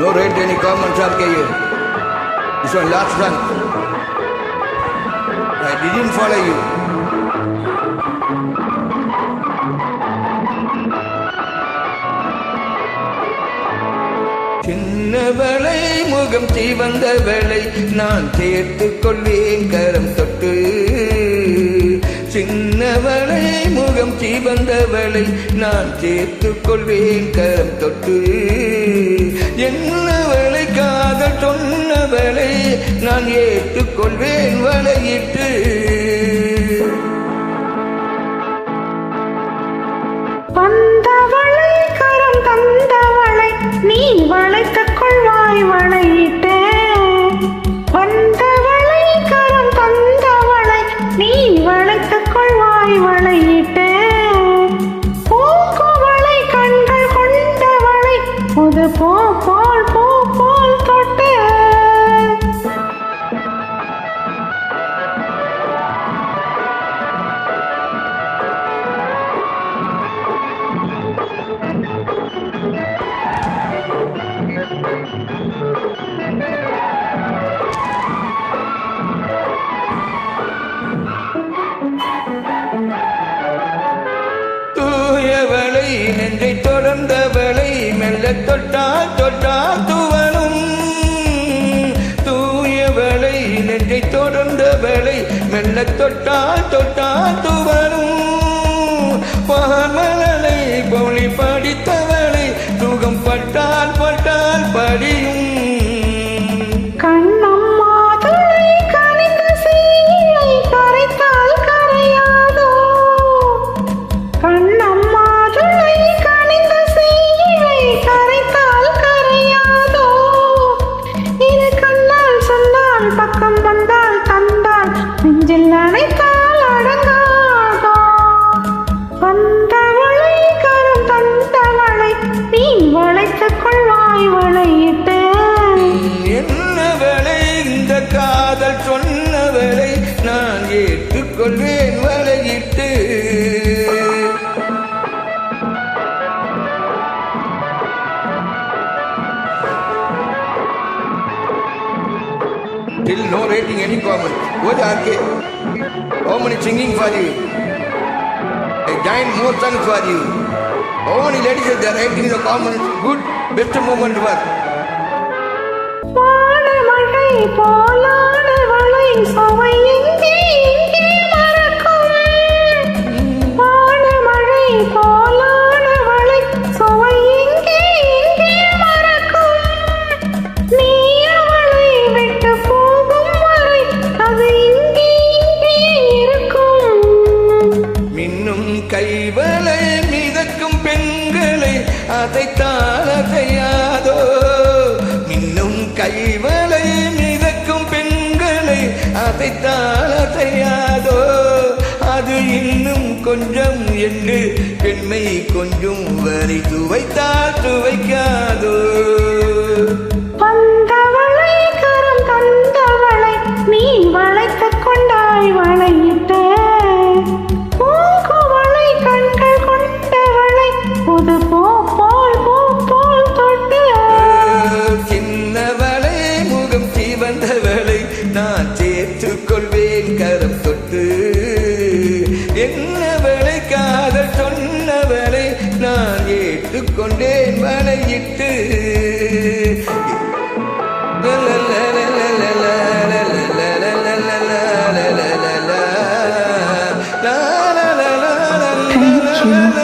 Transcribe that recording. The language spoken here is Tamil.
No rate any comments RKU. This one last one. I didn't follow you. சின்னவளை முகம் சிவந்தவளை நான் சேர்த்துக் கொள்வேன் கரம் தொட்டு. சின்னவளை முகம் சிவந்தவளை நான் சேர்த்துக் கொள்வேன் கரம் தொட்டு. என்னவளை காதல் சொன்னவளை நான் ஏற்றுக்கொள்வேன் வலையிட்டு. வந்தவளை கரம் தந்தவளை நீ வளைத்துக் கொள்வாய் வளையிட்டே. வந்தவளை கரம் தந்தவளை நீ வளைத்துக் கொள்வாய் வளையிட்டே. பூக்குவளை கண்கள் கொண்டவளை புது பூ போல் தொட்டு. தூயவளை நெஞ்சை தொடர்ந்தவளை மெல்ல தொட்டால் துவனும். தூயவளை நெஞ்சை தொடர்ந்தவளை மெல்ல தொட்டால் துவனும். பாமலலை பொழி படித்தவளை சுகம் பட்டால் படியும். பக்கம் வந்தால் தந்தால் நெஞ்சில் அணைத்தால் அடங்காதோ. வந்தவளை கரம் தந்தவளை நீ வளைத்துக் கொள்வாய் வளையிட்டு. என்னவளை இந்த காதல் சொன்னவளை நான் ஏற்றுக்கொள்வேன் வலையிட்டு. Still no rating any comment. What RK? How many singing for you? I join more songs for you. How many ladies are there writing in the comments? Good, best moment for. வானமழை போலானவளை சுவை எங்கே மறக்கும். வானமழை போலானவளை சுவை எங்கே மறக்கும். நீ அவளை விட்டு போகும் வரை அது இங்கே இருக்கும். மின்னும் கைவளை மிதக்கும் பெண்களை அதைத்தான் அசையாதோ. மின்னும் கைவளை மிதக்கும் பெண்களை அதைத்தான் அசையாதோ. அது இன்னும் கொஞ்சம் என்று பெண்மை கொஞ்சம் வரை துவைக்காதோ. வந்தவளை கரம் தந்தவளை நீ வளைத்துக் கொண்டாய் வளையிட்டு. பூக்குவளை கண்கள் கொண்டவளை புது பூ போல் தொட்டு. சின்னவளை முகம் சிவந்தவளை நான் சேர்த்துக் கொள்வேன் கரம் தொட்டு. என்னவளை காதல் சொன்னவளை நான் ஏற்றுக்கொண்டேன் வலையிட்டு. Thank you.